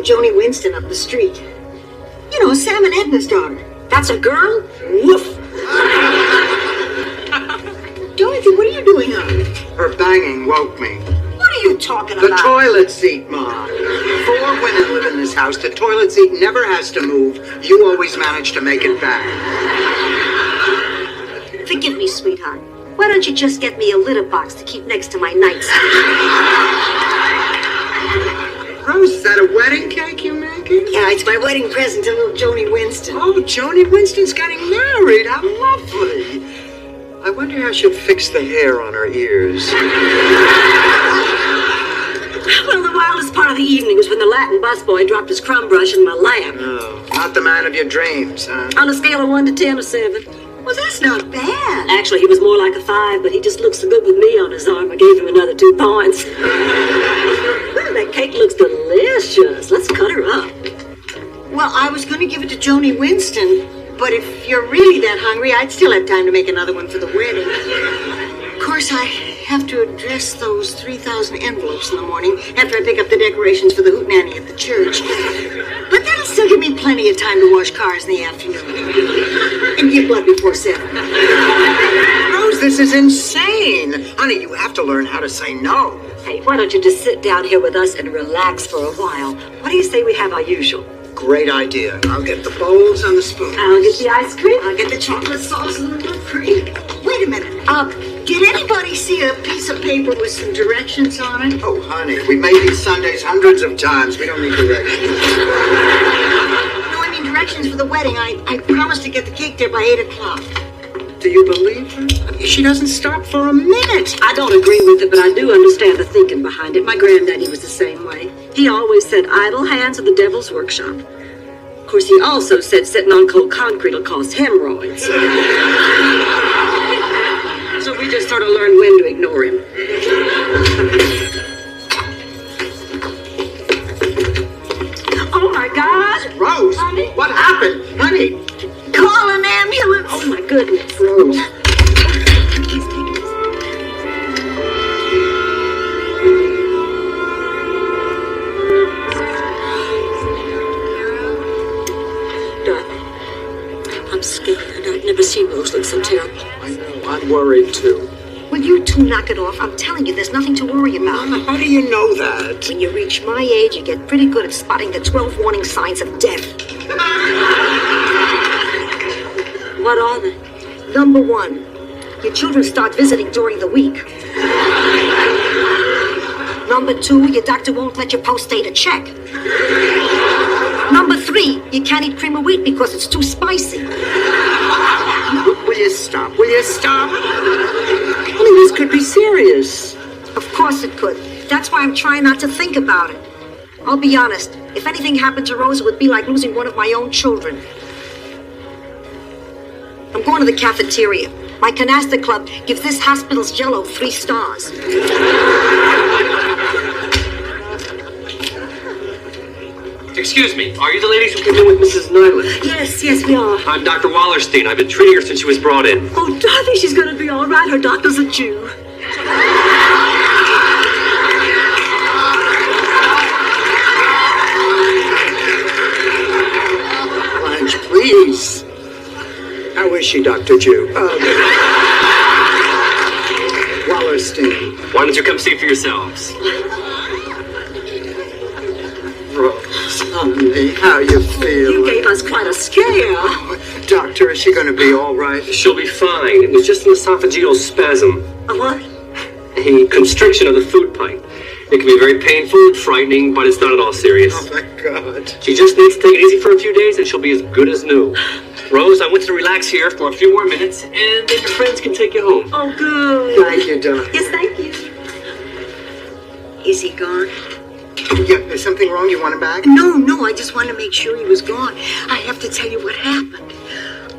Joni Winston up the street. You know, Sam and Edna's daughter. That's a girl? Woof! Dorothy, what are you doing up? Her banging woke me. What are you talking The about? toilet seat, Ma. 4 women live in this house. The toilet seat never has to move. You always manage to make it back. Forgive me, sweetheart. Why don't you just get me a litter box to keep next to my nightstand? Rose, is that a wedding cake you're making? Yeah, it's my wedding present to little Joni Winston. Oh, Joni Winston's getting married. How lovely. I wonder how she'll fix the hair on her ears. Well, the wildest part of the evening was when the Latin busboy dropped his crumb brush in my lap. Oh, not the man of your dreams, huh? On a scale of 1 to 10 or 7. Well, that's not bad. Actually, he was more like a 5, but he just looked so good with me on his arm, I gave him another 2 points. That cake looks delicious. Let's cut her up. Well, I was going to give it to Joni Winston, but if you're really that hungry, I'd still have time to make another one for the wedding. Of course, I have to address those 3,000 envelopes in the morning after I pick up the decorations for the hootenanny at the church. But that'll still give me plenty of time to wash cars in the afternoon and give blood before 7. Rose, this is insane. Honey, you have to learn how to say no. Hey, why don't you just sit down here with us and relax for a while? What do you say we have our usual? Great idea. I'll get the bowls and the spoons. I'll get the ice cream. I'll get the chocolate sauce and the cream. Wait a minute. Did anybody see a piece of paper with some directions on it? Oh, honey, we made these sundaes hundreds of times. We don't need directions. No, I mean directions for the wedding. I promised to get the cake there by 8 o'clock. Do you believe her? She doesn't stop for a minute. I don't agree with it, but I do understand the thinking behind it. My granddaddy was the same way. He always said idle hands are the devil's workshop. Of course, he also said sitting on cold concrete will cause hemorrhoids. So we just sort of learned when to ignore him. Oh my God! Rose, Honey? what happened? Honey! Call an ambulance! Oh my goodness. Rose. Darling, I'm scared. I've never seen Rose look so terrible. I know, I'm worried too. Will you two knock it off? I'm telling you, there's nothing to worry about. Mama, how do you know that? When you reach my age, you get pretty good at spotting the 12 warning signs of death. What are they? Number 1, your children start visiting during the week. Number 2, your doctor won't let you post-date a check. Number 3, you can't eat cream of wheat because it's too spicy. Will you stop? Will you stop? Honey, this could be serious. Of course it could. That's why I'm trying not to think about it. I'll be honest. If anything happened to Rose, it would be like losing one of my own children. I'm going to the cafeteria. My canasta club gives this hospital's Jell-O 3 stars. Excuse me, are you the ladies who came in with Mrs. Nyland? Yes, we are. I'm Dr. Wallerstein. I've been treating her since she was brought in. Oh, darling, she's going to be all right. Her doctor's a Jew. Blanche, please. How is she, Dr. Jew? Wallerstein. Why don't you come see for yourselves? Rose, honey, how you feel? You gave us quite a scare. Doctor, is she going to be all right? She'll be fine. It was just an esophageal spasm. A what? A constriction of the food pipe. It can be very painful and frightening, but it's not at all serious. Oh, my God. She just needs to take it easy for a few days and she'll be as good as new. Rose, I want you to relax here for a few more minutes and then your friends can take you home. Oh, good. Thank you, Doc. Yes, thank you. Is he gone? Yeah, is something wrong? You want him back? No, I just wanted to make sure he was gone. I have to tell you what happened.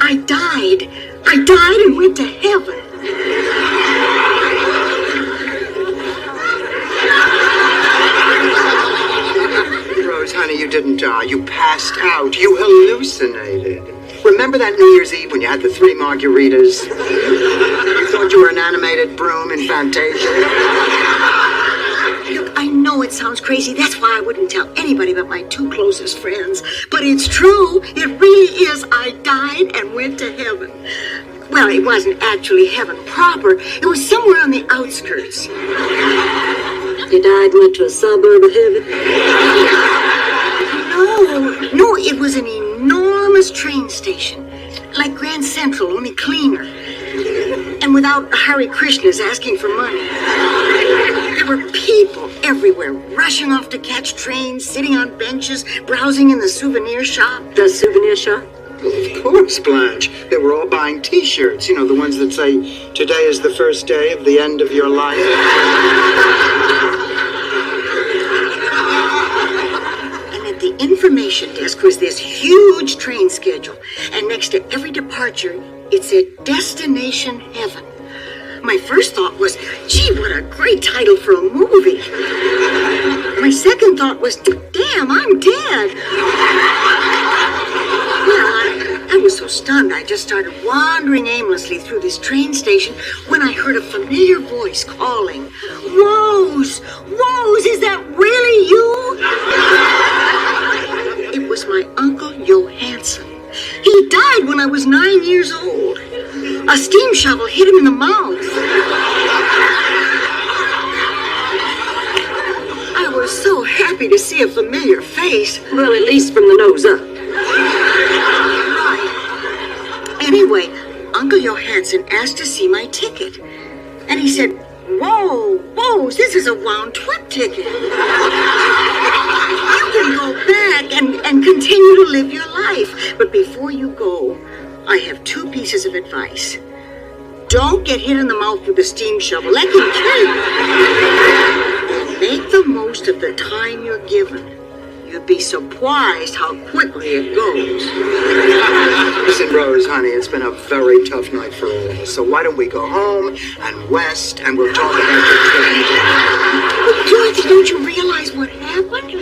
I died and went to heaven. Rose, honey, you didn't die. You passed out. You hallucinated. Remember that New Year's Eve when you had the 3 margaritas? You thought you were an animated broom in Fantasia? Look, I know it sounds crazy. That's why I wouldn't tell anybody but my two closest friends. But it's true. It really is. I died and went to heaven. Well, it wasn't actually heaven proper. It was somewhere on the outskirts. You died and went to a suburb of heaven? No, it was an enormous train station. Like Grand Central, only cleaner. And without Hare Krishnas asking for money. There were people everywhere, rushing off to catch trains, sitting on benches, browsing in the souvenir shop. The souvenir shop? Of course, Blanche. They were all buying T-shirts. You know, the ones that say, "Today is the first day of the end of your life." And at the information desk was this huge train schedule. And next to every departure, it said Destination Heaven. My first thought was, gee, what a great title for a movie. My second thought was, damn, I'm dead. Well, I was so stunned, I just started wandering aimlessly through this train station when I heard a familiar voice calling, Rose! Rose, is that really you? It was my Uncle Johansson. He died when I was 9 years old. A steam shovel hit him in the mouth. I was so happy to see a familiar face. Well, at least from the nose up. Right. Anyway, Uncle Johansson asked to see my ticket. And he said, whoa, this is a round-trip ticket. You can go back and continue to live your life. But before you go, I have two pieces of advice. Don't get hit in the mouth with a steam shovel. That can kill you. Make the most of the time you're given. You'd be surprised how quickly it goes. Listen, Rose, honey, it's been a very tough night for all of us. So why don't we go home and rest, and we'll talk about the trip. Dorothy, don't you realize what happened?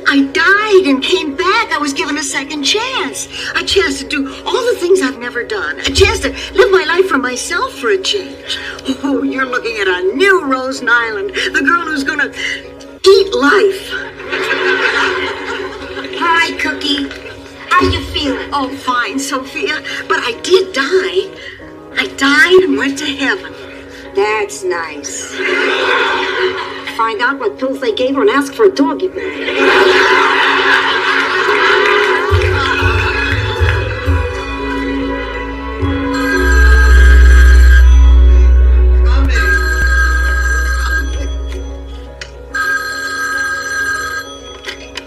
I died and came back. I was given a second chance. A chance to do all the things I've never done. A chance to live my life for myself for a change. Oh, you're looking at a new Rose Nyland. The girl who's gonna eat life. Hi, Cookie. How you feeling? Oh, fine, Sophia. But I did die. I died and went to heaven. That's nice. Find out what pills they gave her and ask for a doggy bag.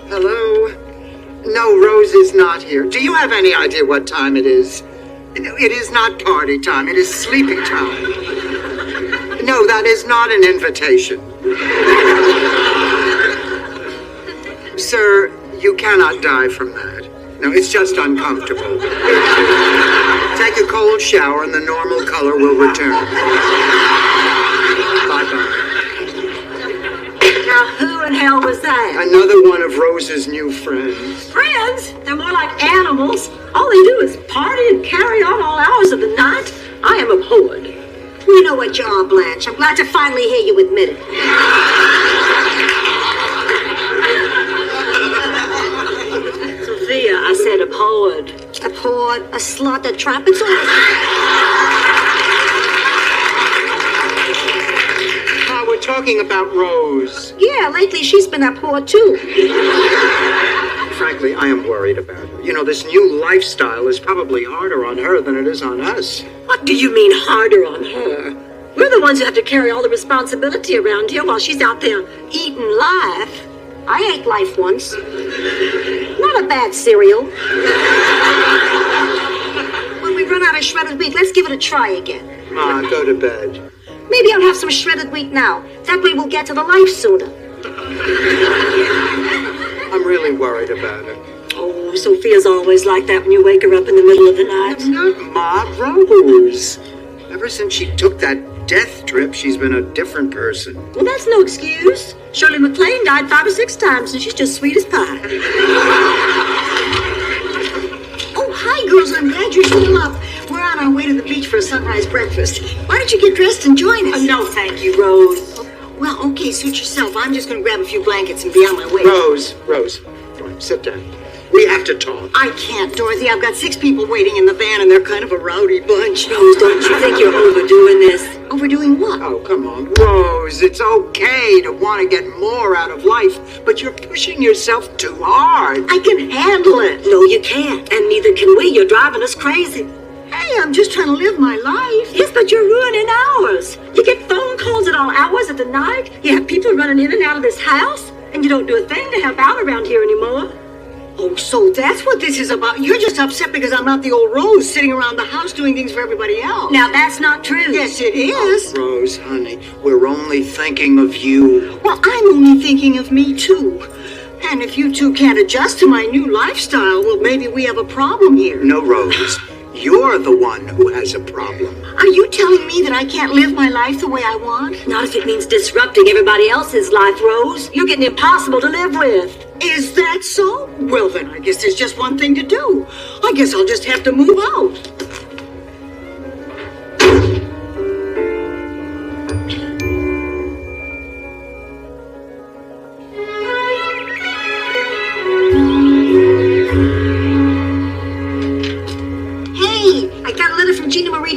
Hello? No, Rose is not here. Do you have any idea what time it is? It is not party time. It is sleeping time. No, that is not an invitation. Sir, you cannot die from that. No, it's just uncomfortable. Take a cold shower and the normal color will return. Bye-bye. Now, who in hell was that? Another one of Rose's new friends. Friends? They're more like animals. All they do is party and carry on all hours of the night. I am abhorred. You know what you are, Blanche. I'm glad to finally hear you admit it. Sophia, I said abhorred. Abhorred, a slut, a tramp, it's all. We're talking about Rose. Yeah, lately she's been abhorred too. Frankly, I am worried about her. You know, this new lifestyle is probably harder on her than it is on us. What do you mean harder on her? We're the ones who have to carry all the responsibility around here while she's out there eating life. I ate life once. Not a bad cereal. When we run out of shredded wheat, let's give it a try again. Ma, go to bed. Maybe I'll have some shredded wheat now. That way we'll get to the life sooner. I'm really worried about her. Oh, Sophia's always like that when you wake her up in the middle of the night. Not Ma, Rose. Ever since she took that death trip, she's been a different person. Well, that's no excuse. Shirley MacLaine died 5 or 6 times, and she's just sweet as pie. Oh, hi, girls. I'm glad you're still up. We're on our way to the beach for a sunrise breakfast. Why don't you get dressed and join us? No, thank you, Rose. Well, okay, suit yourself. I'm just gonna grab a few blankets and be on my way. Rose, come on, sit down. We have to talk. I can't, Dorothy. I've got 6 people waiting in the van, and they're kind of a rowdy bunch. Rose, don't you think you're overdoing this? Overdoing what? Oh, come on, Rose. It's okay to want to get more out of life, but you're pushing yourself too hard. I can handle it. No, you can't. And neither can we. You're driving us crazy. Hey, I'm just trying to live my life. Yes, but you're ruining ours. You get phone calls at all hours of the night. You have people running in and out of this house. And you don't do a thing to help out around here anymore. Oh, so that's what this is about. You're just upset because I'm not the old Rose sitting around the house doing things for everybody else. Now, that's not true. Yes, it is. Rose, honey, we're only thinking of you. Well, I'm only thinking of me, too. And if you two can't adjust to my new lifestyle, well, maybe we have a problem here. No, Rose. You're the one who has a problem. Are you telling me that I can't live my life the way I want? Not if it means disrupting everybody else's life, Rose. You're getting impossible to live with. Is that so? Well, then I guess there's just one thing to do. I guess I'll just have to move out.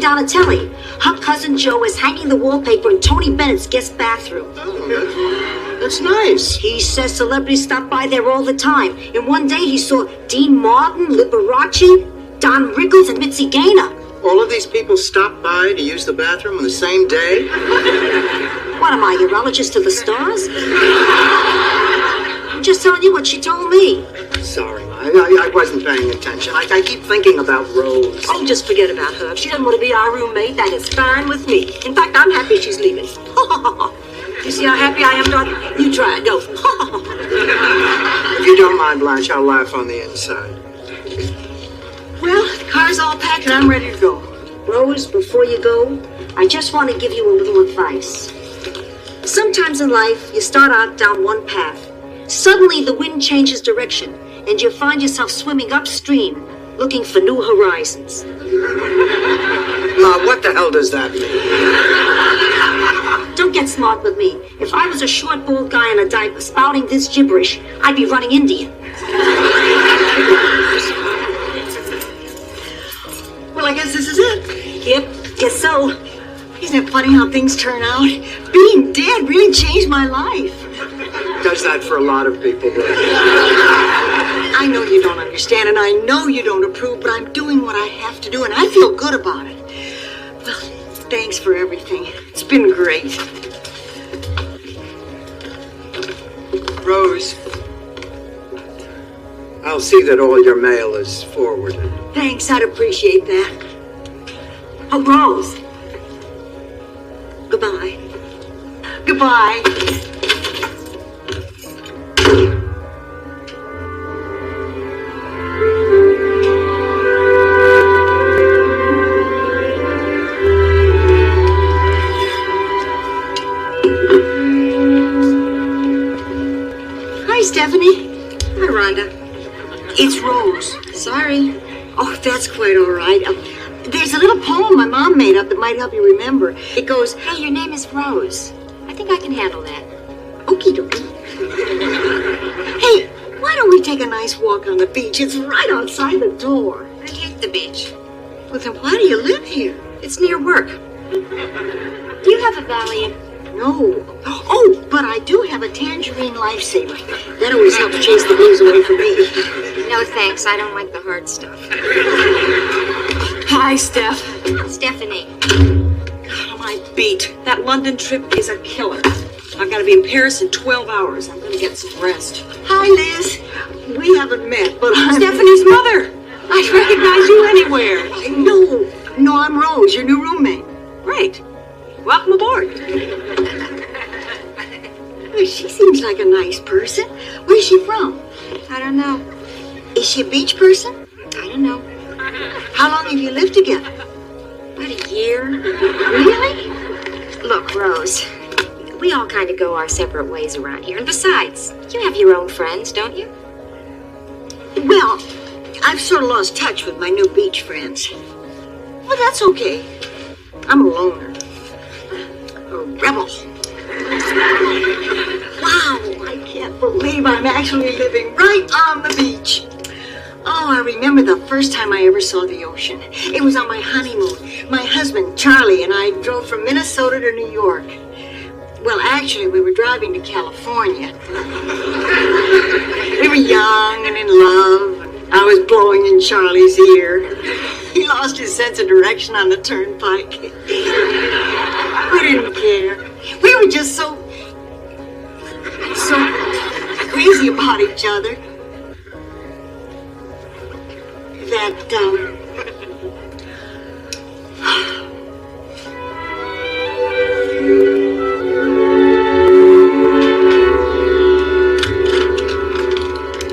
Donatelli. Her cousin Joe is hanging the wallpaper in Tony Bennett's guest bathroom. Oh, that's nice. He says celebrities stop by there all the time. And one day he saw Dean Martin, Liberace, Don Rickles, and Mitzi Gaynor. All of these people stop by to use the bathroom on the same day? What am I, urologist to the stars? I'm just telling you what she told me. Sorry, I wasn't paying attention. I keep thinking about Rose. Oh, just forget about her. If she doesn't want to be our roommate, that is fine with me. In fact, I'm happy she's leaving. You see how happy I am, Dorothy? You try it, go. If you don't mind, Blanche, I'll laugh on the inside. Well, the car's all packed and I'm ready to go. Rose, before you go, I just want to give you a little advice. Sometimes in life, you start out down one path. Suddenly, the wind changes direction, and you find yourself swimming upstream, looking for new horizons. Ma, what the hell does that mean? Don't get smart with me. If I was a short, bald guy in a diaper spouting this gibberish, I'd be running Indian. Well, I guess this is it. Yep, guess so. Isn't it funny how things turn out? Being dead really changed my life. Does that for a lot of people. I know you don't understand, and I know you don't approve, but I'm doing what I have to do, and I feel good about it. Well, thanks for everything. It's been great. Rose, I'll see that all your mail is forwarded. Thanks, I'd appreciate that. Oh, Rose. Goodbye. Goodbye. Stephanie? Hi, Rhonda. It's Rose. Sorry. Oh, that's quite all right. There's a little poem my mom made up that might help you remember. It goes, Hey, your name is Rose. I think I can handle that. okie dokie. Hey, why don't we take a nice walk on the beach? It's right outside the door. I hate the beach. Well, then why do you live here? It's near work. Do you have a Valium? No. Oh, but I do have a tangerine lifesaver. That always helps chase the blues away from me. No, thanks. I don't like the hard stuff. Hi, Steph. Stephanie. God, my beat. That London trip is a killer. I've got to be in Paris in 12 hours. I'm going to get some rest. Hi, Liz. We haven't met, but I'm Stephanie's mother. I'd recognize you anywhere. No, I'm Rose, your new roommate. Great. Welcome aboard. Well, she seems like a nice person. Where's she from? I don't know. Is she a beach person? I don't know. How long have you lived together? About a year. Really? Look, Rose. We all kind of go our separate ways around here. And besides, you have your own friends, don't you? Well, I've sort of lost touch with my new beach friends. Well, that's okay. I'm a loner. A rebel. Wow, I can't believe I'm actually living right on the beach. Oh, I remember the first time I ever saw the ocean. It was on my honeymoon. My husband, Charlie, and I drove from Minnesota to New York. Well, actually, we were driving to California. We were young and in love. And I was blowing in Charlie's ear. He lost his sense of direction on the turnpike. We didn't care. We were just so crazy about each other that,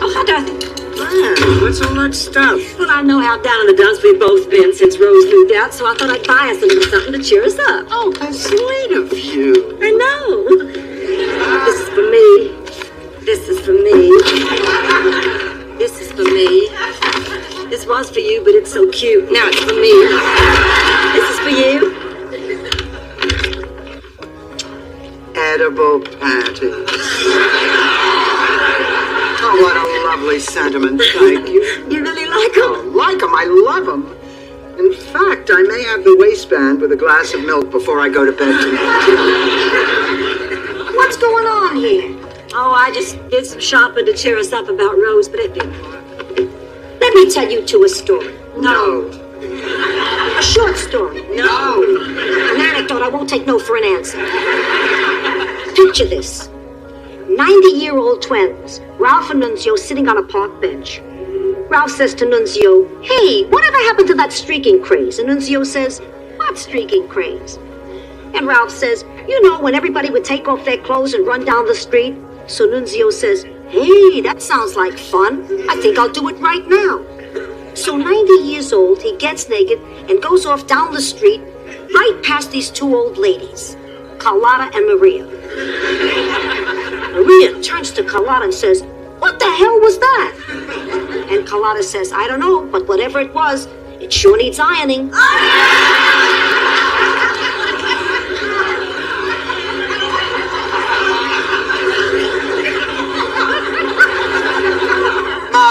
Oh, hi, Dorothy. What's all that stuff? Well, I know how down in the dumps we've both been since Rose moved out, so I thought I'd buy us a little something to cheer us up. Oh, how sweet of you. I know. This is for me. This is for me. This is for me. This was for you, but it's so cute. Now it's for me. This is for you. Edible patties. Oh, what a lovely sentiment. Thank you. You really like them? Oh, like them. I love them. In fact, I may have the waistband with a glass of milk before I go to bed tonight. What's going on here? Oh, I just did some shopping to cheer us up about Rose, but it didn't work. Let me tell you two a story. No. A short story. No. An anecdote I won't take no for an answer. Picture this. 90-year-old twins, Ralph and Nunzio, sitting on a park bench. Ralph says to Nunzio, "Hey, whatever happened to that streaking craze?" And Nunzio says, "What streaking craze?" And Ralph says, "You know, when everybody would take off their clothes and run down the street." So Nunzio says, "Hey, that sounds like fun. I think I'll do it right now." So 90 years old, he gets naked and goes off down the street, right past these two old ladies, Carlotta and Maria. Maria turns to Carlotta and says, "What the hell was that?" And Carlotta says, "I don't know, but whatever it was, it sure needs ironing."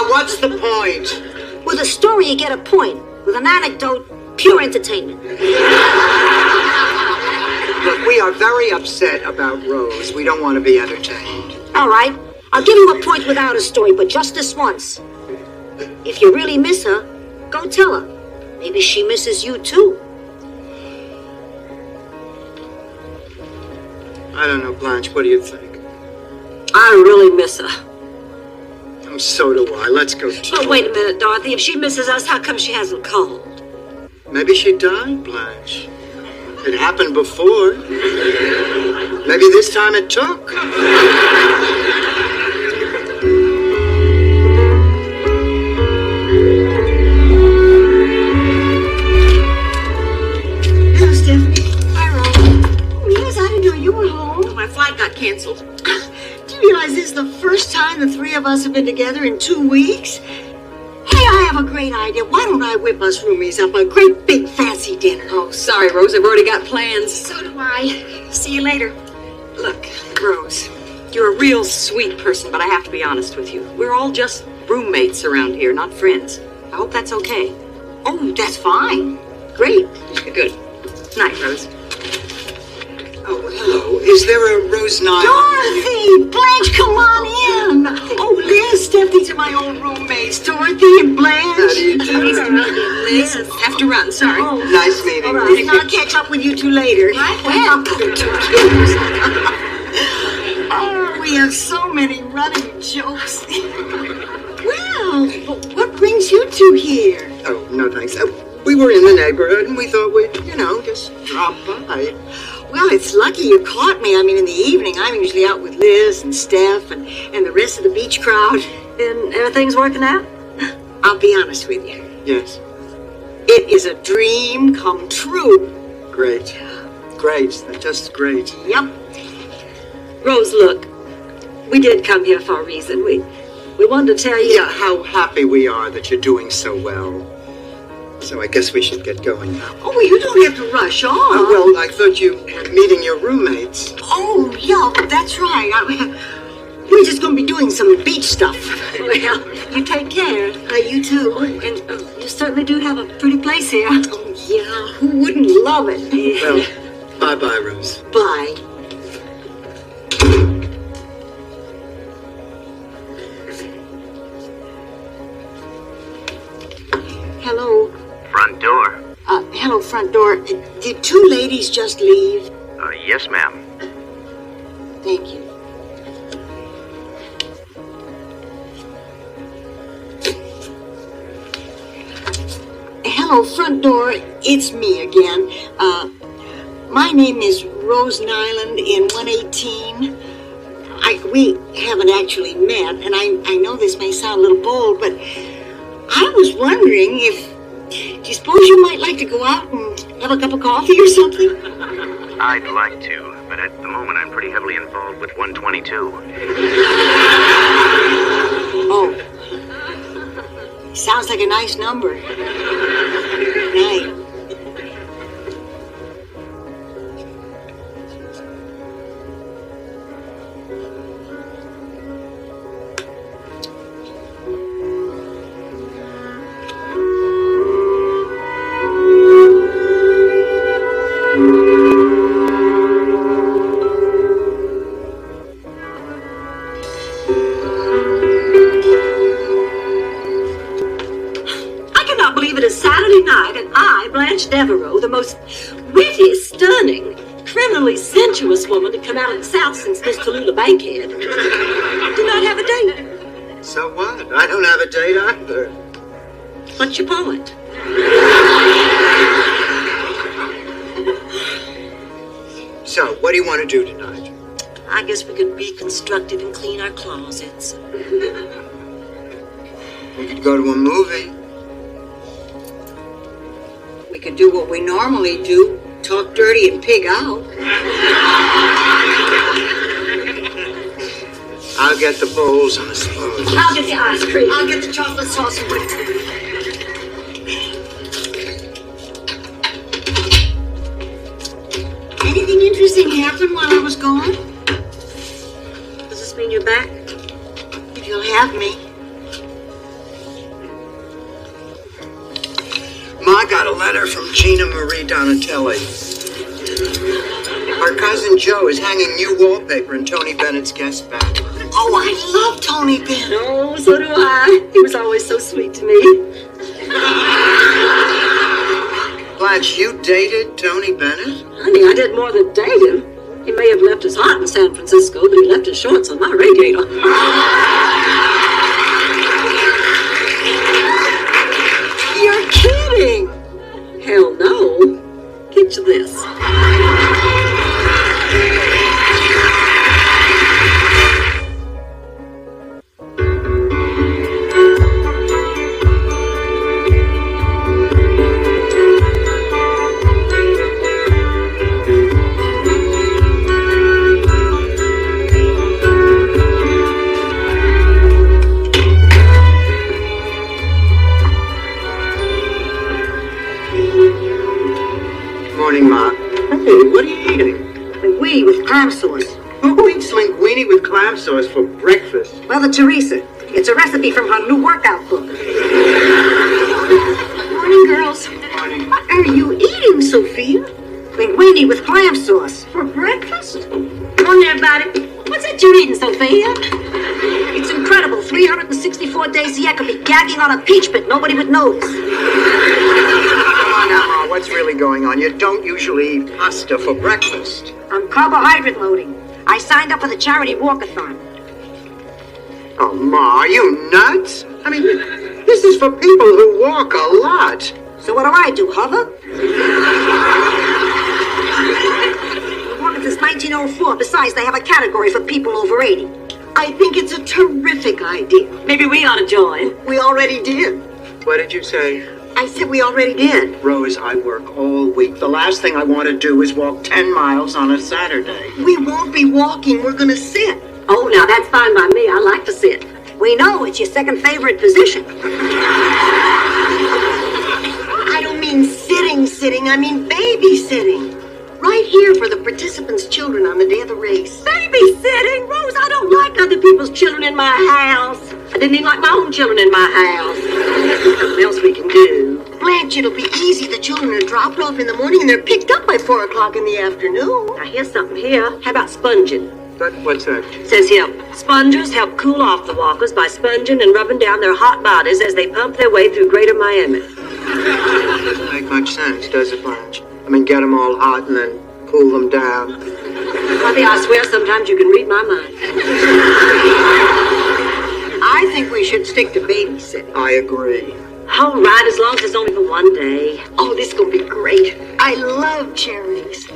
What's the point? With a story, you get a point. With an anecdote, pure entertainment. Look, we are very upset about Rose. We don't want to be entertained. All right, I'll give you a point without a story, but just this once. If you really miss her, go tell her. Maybe she misses you too. I don't know, Blanche. What do you think? I really miss her. Oh, so do I. Let's go too. But wait a minute, Dorothy. If she misses us, how come she hasn't called? Maybe she died, Blanche. It happened before. Maybe this time it took. Hello, Stephanie. Hi, Rose. Oh, yes, I didn't know you were home. My flight got canceled. Do you realize this is the first time the three of us have been together in 2 weeks? Hey, I have a great idea. Why don't I whip us roomies up a great big fancy dinner? Oh, sorry, Rose. I've already got plans. So do I. See you later. Look, Rose, you're a real sweet person, but I have to be honest with you. We're all just roommates around here, not friends. I hope that's okay. Oh, that's fine. Great. Good. Night, Rose. Oh, hello. Is there a Rose Nile? Dorothy! Blanche, come on in. Oh, Liz, Steph, these are my old roommates. Dorothy and Blanche. How do you do? Nice to meet you, Liz. Have to run, sorry. Oh, Nice meeting all you. right. I'll catch up with you two later. Oh, we have so many running jokes. Well, what brings you two here? Oh, no thanks. We were in the neighborhood and we thought we'd, just drop by. Well, it's lucky you caught me. I mean, in the evening, I'm usually out with Liz and Steph and the rest of the beach crowd. And everything's working out? I'll be honest with you. Yes. It is a dream come true. Great. Great. Just great. Yep. Rose, look. We did come here for a reason. We wanted to tell you... Yeah, how happy we are that you're doing so well. So I guess we should get going now. Oh, you don't have to rush on. Well, I thought you were meeting your roommates. Oh, yeah, that's right. We're just going to be doing some beach stuff. Well, you take care. You too. And you certainly do have a pretty place here. Oh, yeah. Who wouldn't love it? Well, bye-bye, Rose. Bye. Hello. Front door. Hello, front door. Did two ladies just leave? Yes, ma'am. Thank you. Hello, front door. It's me again. My name is Rose Nyland in 118. We haven't actually met, and I know this may sound a little bold, but I was wondering if, do you suppose you might like to go out and have a cup of coffee or something? I'd like to, but at the moment I'm pretty heavily involved with 122. Oh. Sounds like a nice number. Good night. Devereaux, the most witty, stunning, criminally sensuous woman to come out of the South since Miss Tallulah Bankhead, do not have a date. So what? I don't have a date either. What's your point? So, what do you want to do tonight? I guess we could be constructive and clean our closets. We could go to a movie. We could do what we normally do, talk dirty and pig out. I'll get the bowls and the spoons. I'll get the ice cream. I'll get the chocolate sauce and whipped cream. Anything interesting happen while I was gone? Does this mean you're back? If you'll have me. Ma got a letter from Gina Marie Donatelli. Her cousin Joe is hanging new wallpaper in Tony Bennett's guest bathroom. Oh, I love Tony Bennett. Oh, so do I. He was always so sweet to me. Blanche, you dated Tony Bennett? Honey, I did more than date him. He may have left his heart in San Francisco, but he left his shorts on my radiator. You're kidding. Hell no. Picture this. Morning, Ma. Hey, what are you eating? Linguine with clam sauce. Who eats linguine with clam sauce for breakfast? Mother Teresa. It's a recipe from her new workout book. Morning, girls. Morning. What are you eating, Sophia? Linguine with clam sauce. For breakfast? Come on there, everybody. What's that you're eating, Sophia? It's incredible. 364 days a year could be gagging on a peach pit. Nobody would notice. Come on now, Ma, what's really going on? You don't usually eat pasta for breakfast. I'm carbohydrate loading. I signed up for the charity walkathon. Oh, Ma, are you nuts? I mean, this is for people who walk a lot. So what do? Hover? I've walked since 1904. Besides, they have a category for people over 80. I think it's a terrific idea. Maybe we ought to join. We already did. What did you say? I said we already did. Rose, I work all week. The last thing I want to do is walk 10 miles on a Saturday. We won't be walking. We're going to sit. Oh, now that's fine by me. I like to sit. We know it's your second favorite position. I mean sitting. I mean babysitting. Right here for the participants' children on the day of the race. Babysitting? Rose, I don't like other people's children in my house. I didn't even like my own children in my house. There's something else we can do. Blanche, it'll be easy. The children are dropped off in the morning and they're picked up by 4 o'clock in the afternoon. Now, here's something here. How about sponging? What's that? Says here, spongers help cool off the walkers by sponging and rubbing down their hot bodies as they pump their way through Greater Miami. Doesn't make much sense, does it, Blanche? I mean, get them all hot and then cool them down. Bobby, I swear sometimes you can read my mind. I think we should stick to babysitting. I agree. All right, as long as it's only for one day. Oh, this is going to be great. I love charities.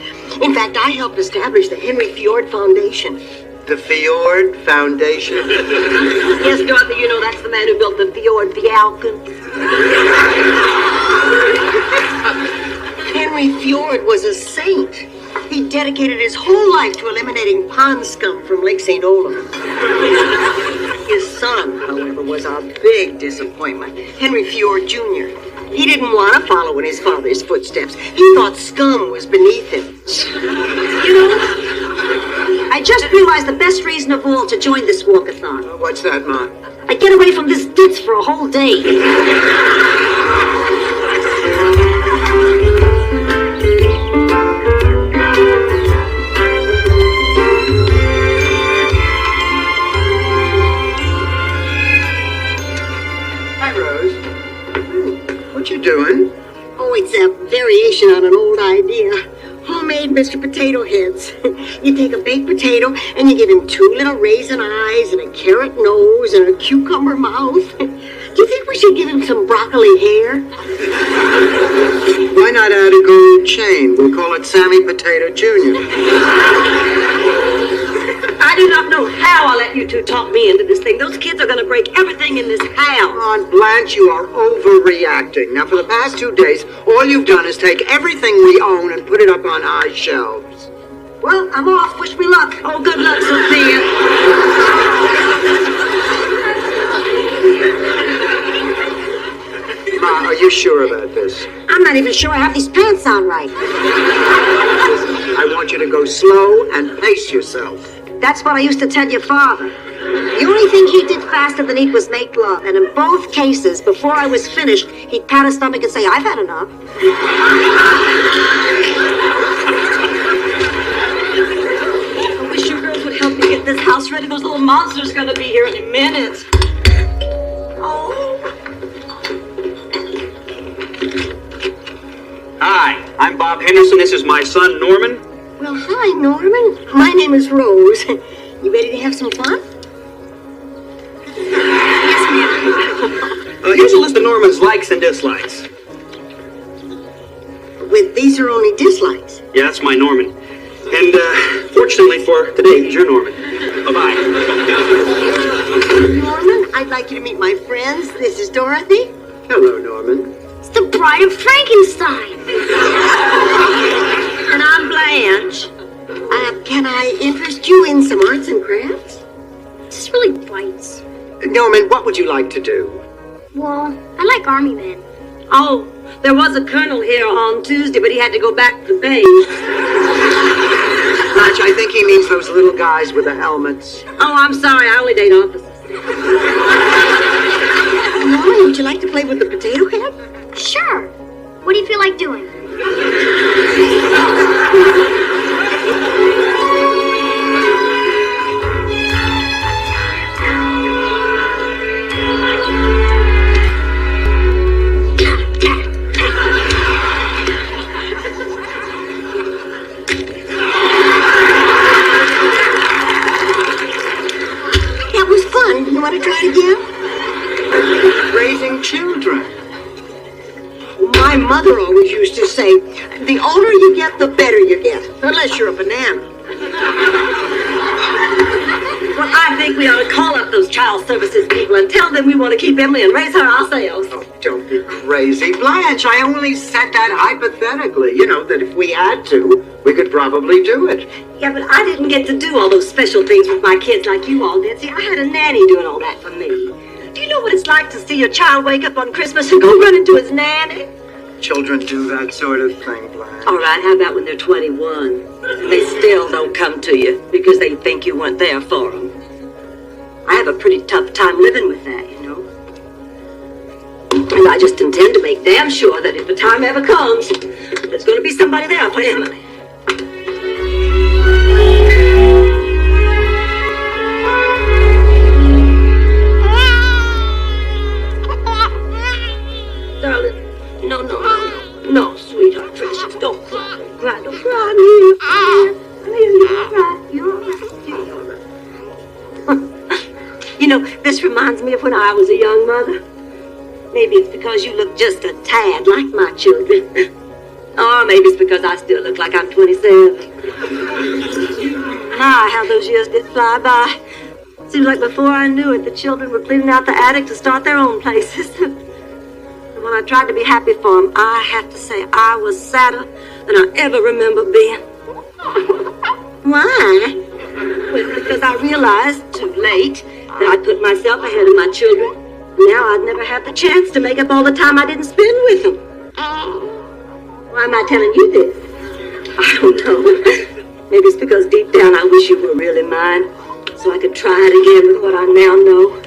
In fact, I helped establish the Henry Fjord Foundation. The Fjord Foundation? Yes, Dorothy, you know that's the man who built the Fjord Falcon. Henry Fjord was a saint. He dedicated his whole life to eliminating pond scum from Lake St. Olaf. His son, however, was a big disappointment. Henry Fjord Jr. He didn't want to follow in his father's footsteps. He thought scum was beneath him. You know, I just realized the best reason of all to join this walkathon. What's that, Ma? I get away from this ditz for a whole day. Hi, Rose. What you doing? Oh, it's a variation on an old idea. Homemade Mr. Potato Heads. You take a baked potato and you give him 2 little raisin eyes and a carrot nose and a cucumber mouth. Do you think we should give him some broccoli hair? Why not add a gold chain? We'll call it Sammy Potato Jr. I do not know how I let you two talk me into this thing. Those kids are going to break everything in this house. Aunt Blanche, you are overreacting. Now, for the past 2 days, all you've done is take everything we own and put it up on high shelves. Well, I'm off. Wish me luck. Oh, good luck, Sophia. Ma, are you sure about this? I'm not even sure I have these pants on right. I want you to go slow and pace yourself. That's what I used to tell your father. The only thing he did faster than eat was make love. And in both cases, before I was finished, he'd pat his stomach and say, I've had enough. I wish you girls would help me get this house ready. Those little monsters are going to be here in a minute. Oh. Hi, I'm Bob Henderson. This is my son, Norman. Well, hi, Norman. My name is Rose. You ready to have some fun? Yes, ma'am. Here's a list of Norman's likes and dislikes. These are only dislikes. Yeah, that's my Norman. And fortunately for today, he's your Norman. Bye-bye. Norman, I'd like you to meet my friends. This is Dorothy. Hello, Norman. It's the Bride of Frankenstein. And I'm Blanche. Can I interest you in some arts and crafts? This really bites. Norman, what would you like to do? Well, I like Army Men. Oh, there was a colonel here on Tuesday, but he had to go back to base. Blanche, I think he means those little guys with the helmets. Oh, I'm sorry. I only date officers. Norman, would you like to play with the potato head? Sure. What do you feel like doing? That was fun. You want to try it again? Raising children. My mother always used to say, the older you get, the better you get. Unless you're a banana. Well, I think we ought to call up those child services people and tell them we want to keep Emily and raise her ourselves. Oh, don't be crazy. Blanche, I only said that hypothetically. You know, that if we had to, we could probably do it. Yeah, but I didn't get to do all those special things with my kids like you all did. See, I had a nanny doing all that for me. Do you know what it's like to see your child wake up on Christmas and go run into his nanny? Children do that sort of thing, Blanche. All right, how about when they're 21? They still don't come to you because they think you weren't there for them. I have a pretty tough time living with that, you know. And I just intend to make damn sure that if the time ever comes, there's going to be somebody there for Emily. Darling, no, sweetheart, precious, don't cry, don't cry, you're all right. You know, this reminds me of when I was a young mother. Maybe it's because you look just a tad like my children. Or maybe it's because I still look like I'm 27. My, how those years did fly by. Seems like before I knew it, the children were cleaning out the attic to start their own places. And when I tried to be happy for them, I have to say I was sadder than I ever remember being. Why? Well, because I realized too late that I put myself ahead of my children. Now I'd never have the chance to make up all the time I didn't spend with them. Why am I telling you this? I don't know. Maybe it's because deep down I wish you were really mine, so I could try it again with what I now know.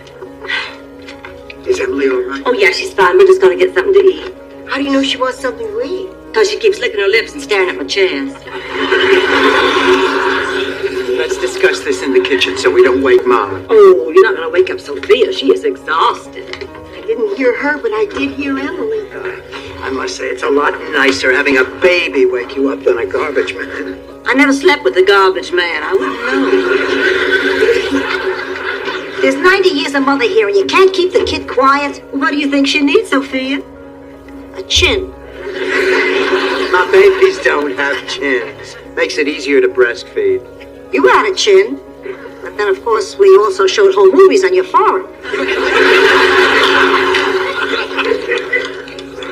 Is Emily all right? Oh yeah, she's fine. We're just gonna get something to eat. How do you know she wants something to eat? Because she keeps licking her lips and staring at my chest. Let's discuss this in the kitchen so we don't wake Mom. Oh, you're not gonna wake up Sophia. She is exhausted. I didn't hear her, but I did hear Emily. I must say, it's a lot nicer having a baby wake you up than a garbage man. I never slept with the garbage man. I wouldn't know. There's 90 years a mother here, and you can't keep the kid quiet. What do you think she needs, Sophia? A chin. My babies don't have chins. Makes it easier to breastfeed. You had a chin. But then, of course, we also showed home movies on your forehead.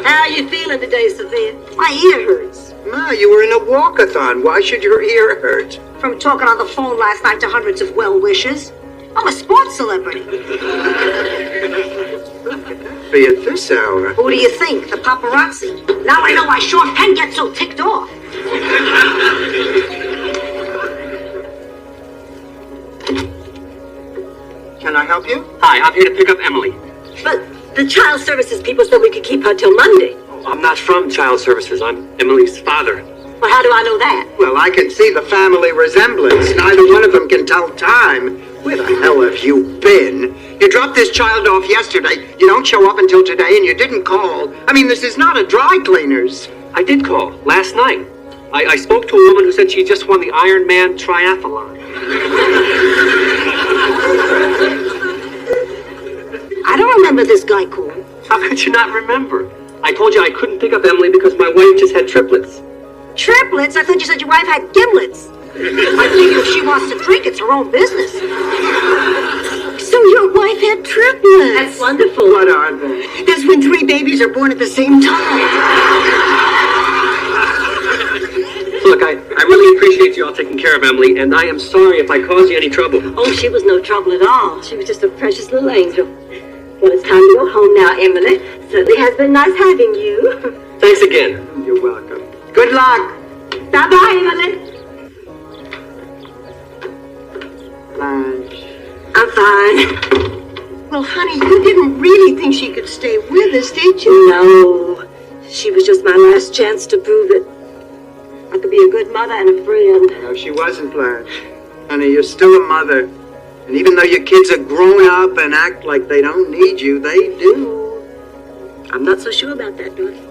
How are you feeling today, Sophia? My ear hurts. Ma, you were in a walkathon. Why should your ear hurt? From talking on the phone last night to hundreds of well-wishers. I'm a sports celebrity. Be at this hour. Who do you think? The paparazzi. Now I know why Sean Penn gets so ticked off. Can I help you? Hi, I'm here to pick up Emily. But the child services people said we could keep her till Monday. I'm not from Child Services. I'm Emily's father. Well, how do I know that? Well, I can see the family resemblance. Neither one of them can tell time. Where the hell have you been? You dropped this child off yesterday. You don't show up until today, and you didn't call. I mean, this is not a dry cleaner's. I did call last night. I spoke to a woman who said she just won the Ironman triathlon. I don't remember this guy, Cool. How could you not remember? I told you I couldn't pick up Emily because my wife just had triplets. Triplets? I thought you said your wife had gimlets. I figure if she wants to drink, it's her own business. So your wife had triplets? That's wonderful. What are they? That's when 3 babies are born at the same time. Look, I really appreciate you all taking care of Emily, and I am sorry if I caused you any trouble. Oh, she was no trouble at all. She was just a precious little angel. Well, it's time to go home now, Emily. Certainly has been nice having you. Thanks again. You're welcome. Good luck. Bye-bye, Emily. Blanche. I'm fine. Well, honey, you didn't really think she could stay with us, did you? No. She was just my last chance to prove it. I could be a good mother and a friend. No, she wasn't, Blanche. Honey, you're still a mother. And even though your kids are grown up and act like they don't need you, they do. I'm not so sure about that, Dorothy.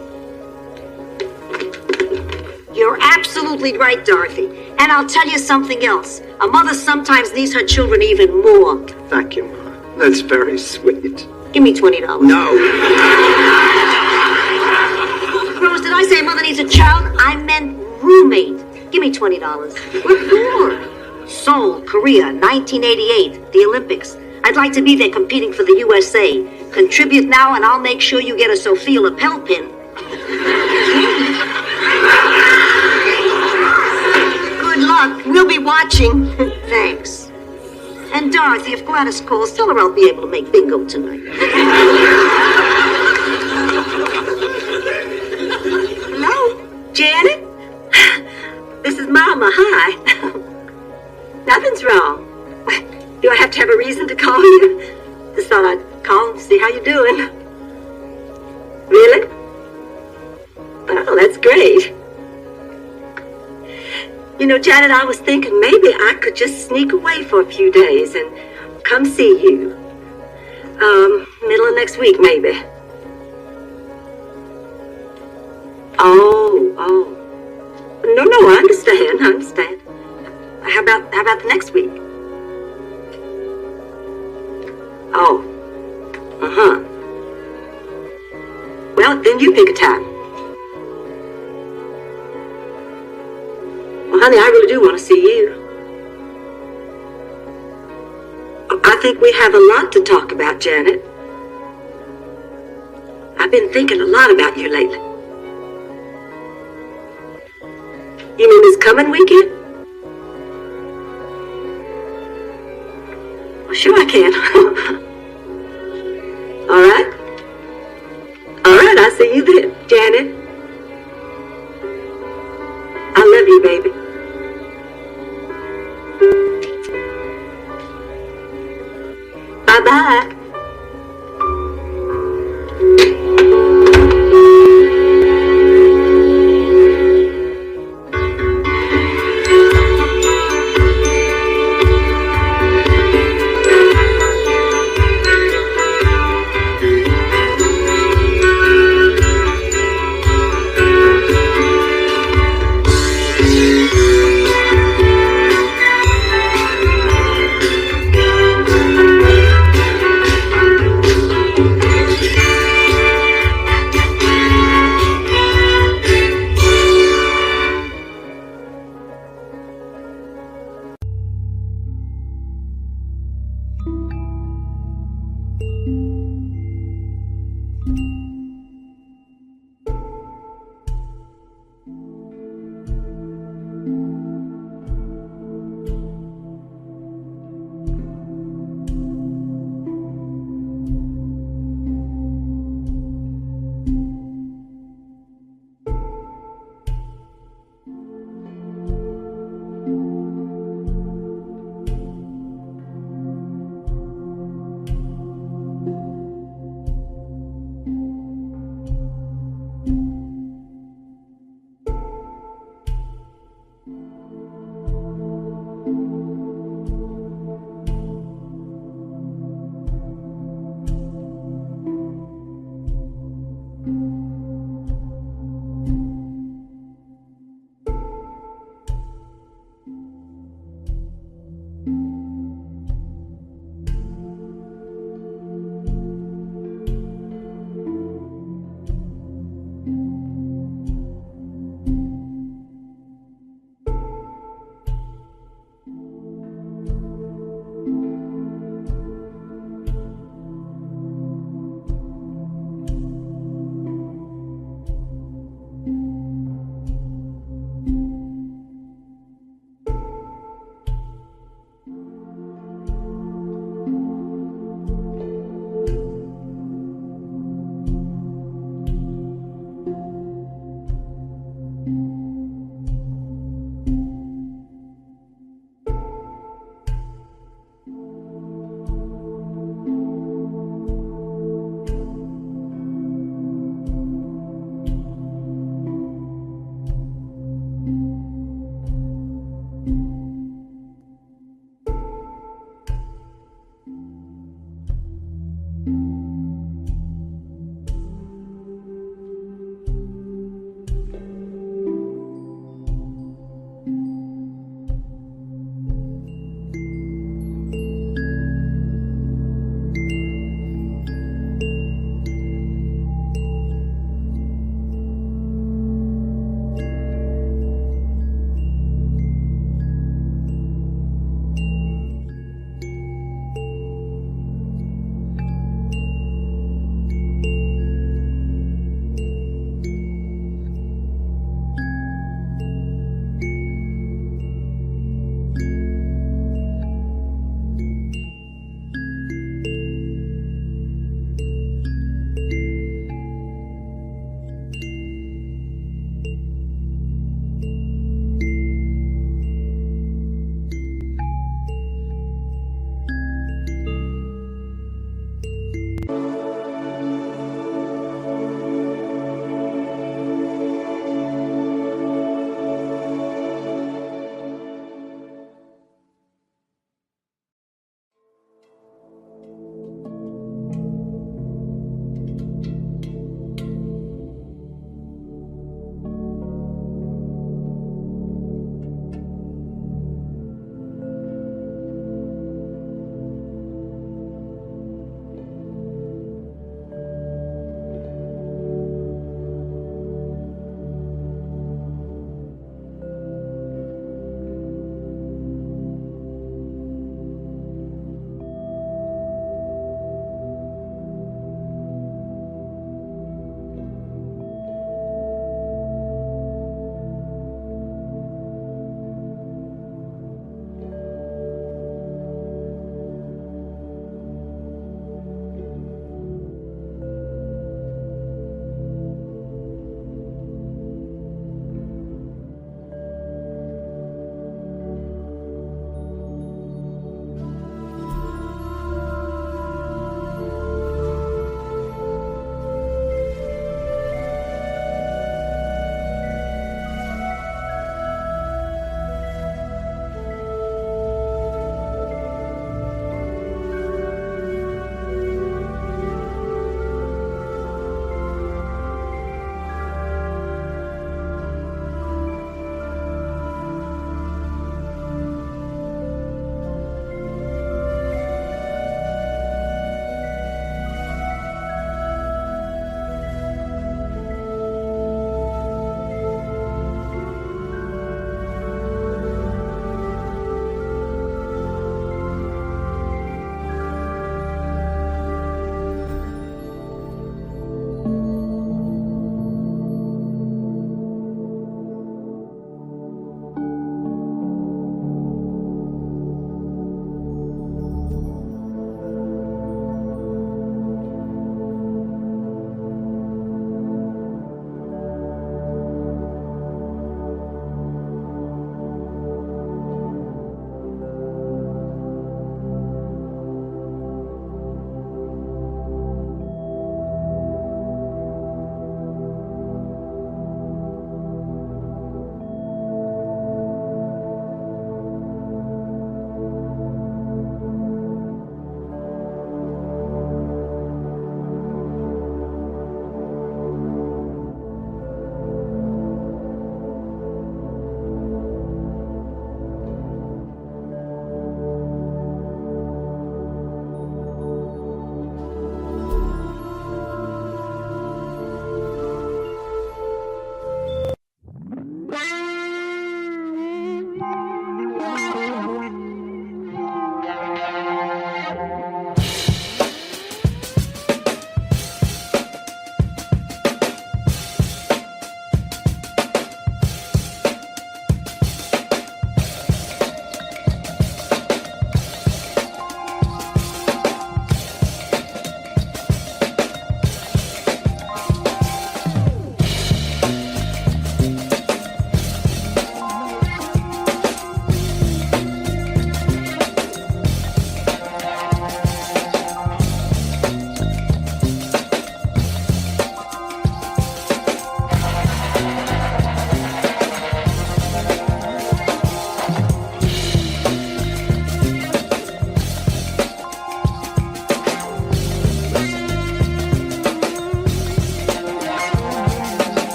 You're absolutely right, Dorothy. And I'll tell you something else. A mother sometimes needs her children even more. Thank you, Ma. That's very sweet. Give me $20. No. Rose, did I say a mother needs a child? I meant roommate. Give me $20. What for? Seoul, Korea, 1988, the Olympics. I'd like to be there competing for the USA. Contribute now and I'll make sure you get a Sophia lapel pin. Good luck. We'll be watching. Thanks. And Dorothy, if Gladys calls, tell her I'll be able to make bingo tonight. call and see how you're doing. Really? Oh, that's great. You know, Janet, I was thinking maybe I could just sneak away for a few days and come see you. Middle of next week, maybe. Oh. No, I understand. How about the next week? Oh. Uh-huh. Well, then you pick a time. Well, honey, I really do want to see you. I think we have a lot to talk about, Janet. I've been thinking a lot about you lately. You mean this coming weekend? Well, sure I can. All right. I'll see you then, Janet. I love you, baby. Bye-bye.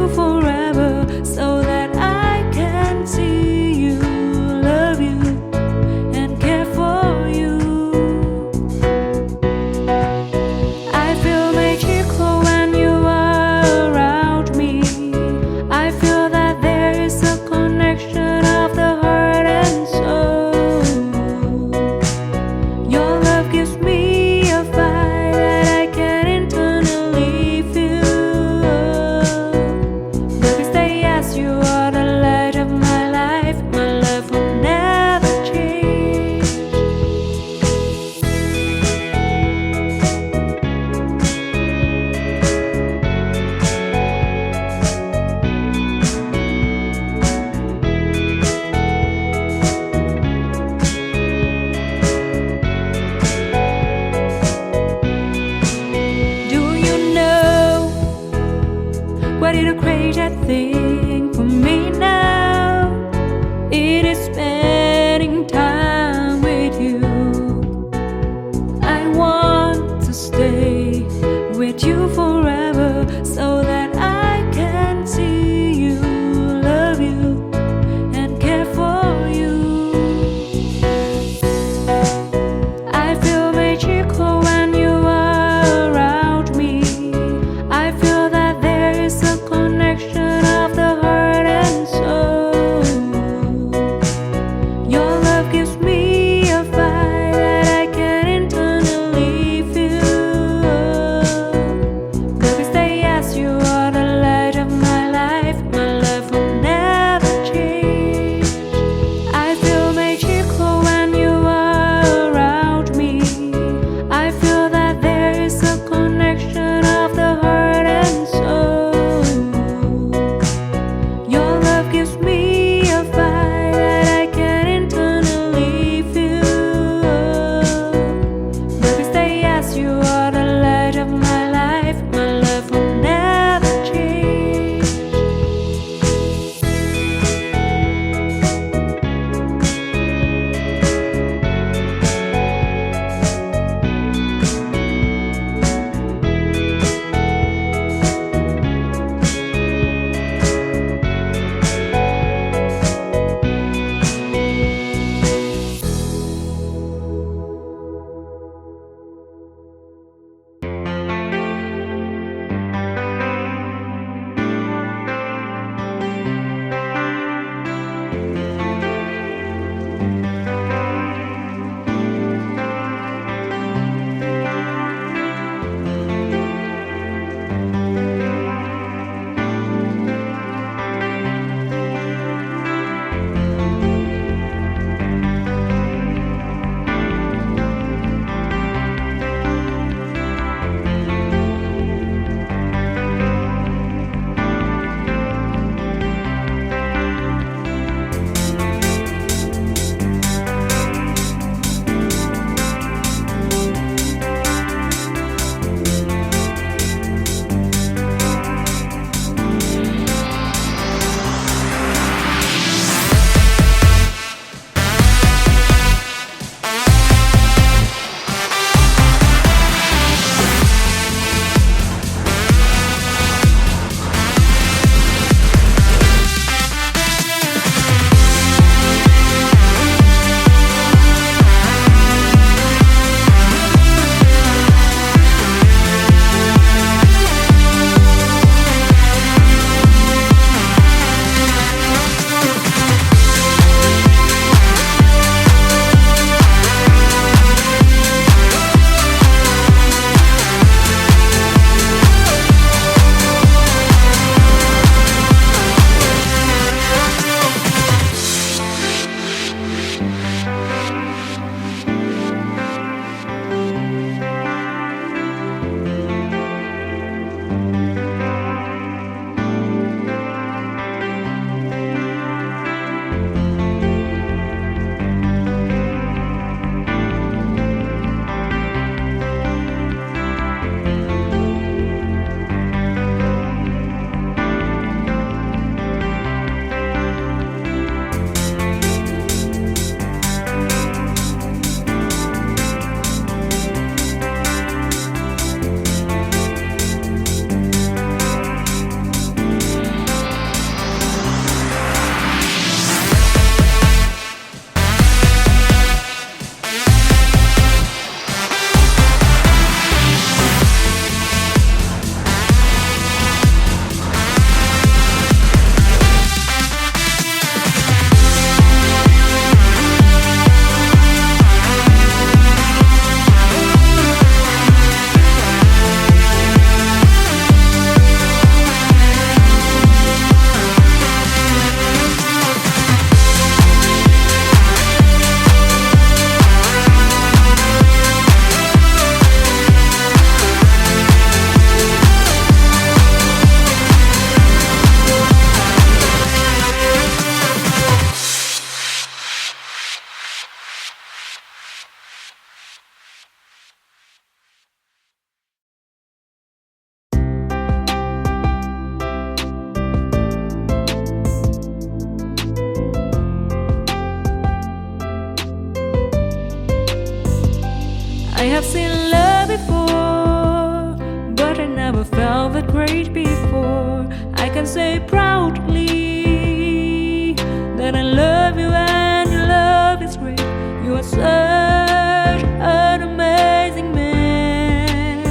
you forever so that I can see you, love you, and care for you. I feel magical when you are around me. I feel that there is a connection of the heart and soul. Your love gives me a fire that I can internally feel. Baby, say yes, you are the light of my life. My love will never change. Do you know what is a crazy thing for me now? It is spending time with you. I want to stay with you forever so that I can see you, love you, and care for you. I feel magical when you are around me. I feel that there is a connection of the heart can say proudly that I love you and your love is great. You are such an amazing man.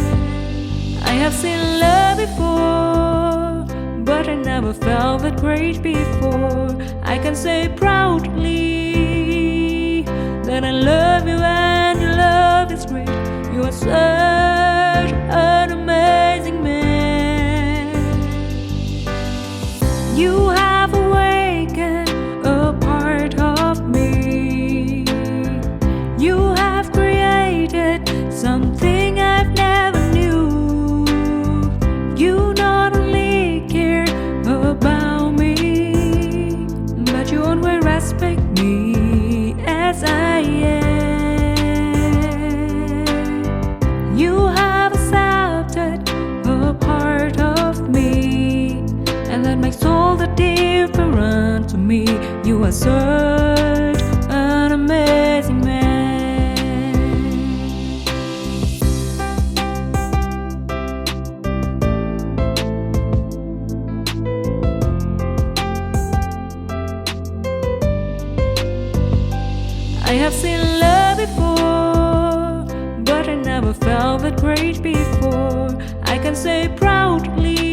I have seen love before, but I never felt that great before. I can say proudly that I love you and your love is great. You are such an amazing man. You have awakened a part of me. You have created something I've never knew. You not only care about me, but you always respect me as I am. You have accepted a part of me, and that makes all the difference to me. You are such an amazing man. I have seen love before, but I never felt that great before. I can say proudly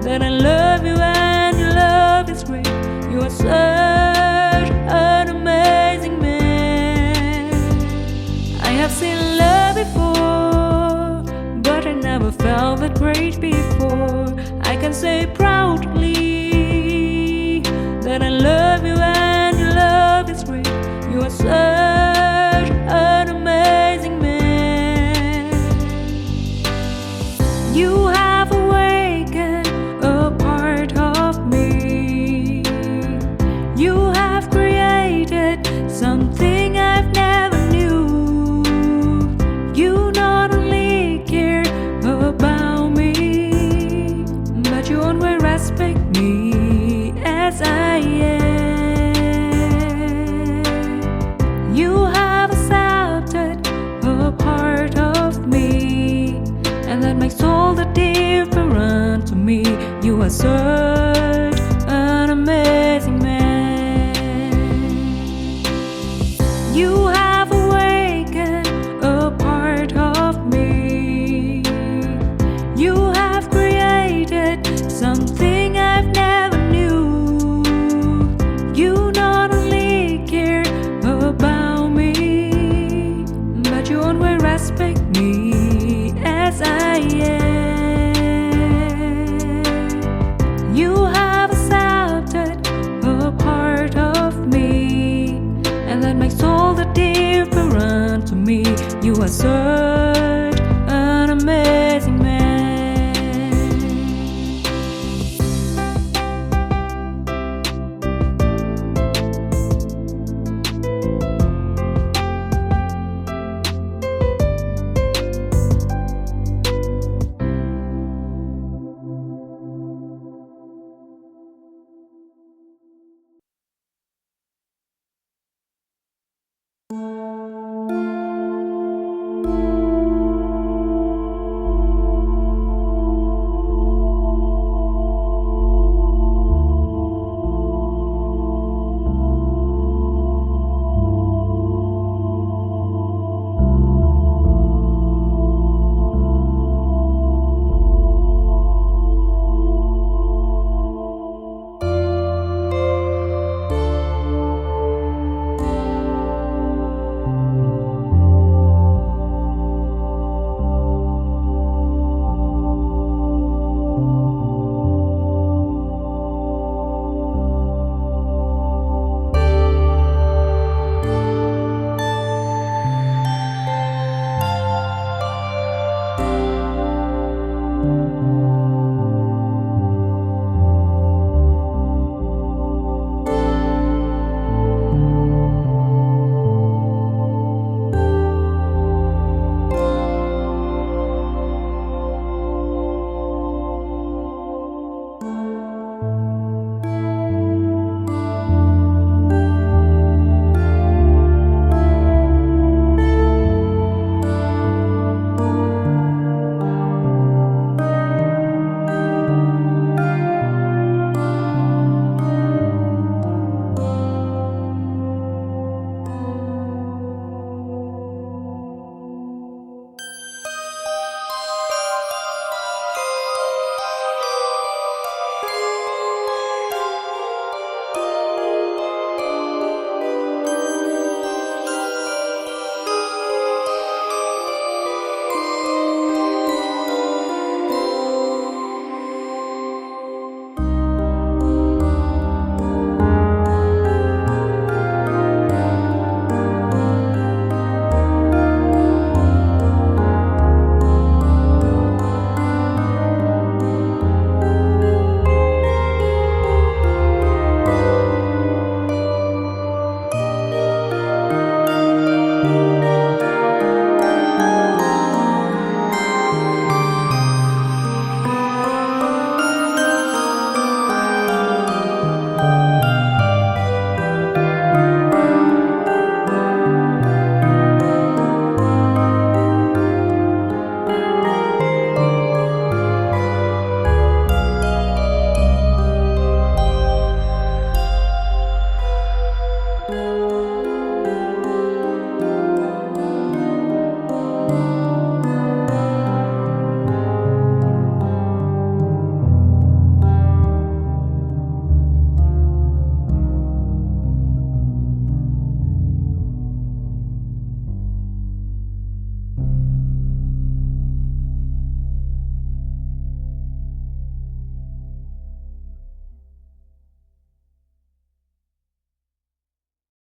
that I love you and your love is great. You are such an amazing man. I have seen love before, but I never felt that great before. I can say proudly that I love you and your love is great. You are such an amazing man. You have awakened a part of me. You have created something I've never knew. You not only care about me, but you always respect me as I am. You have accepted a part of me, and that makes all the difference to me. You are such an amazing man. You have awakened a part of me. You have created something I've never knew. You not only care about me, but you always respect me as I am. You have accepted a part of me, and that makes all the difference to me. You are such an amazing man. You have awakened a part of me, and that makes all the difference to me. You are such an amazing man. You have awakened a part of me. You have created something I've never knew. You not only care about me, but you always respect me as I am. You have accepted a part of me, and that makes all the difference to me. You are such an amazing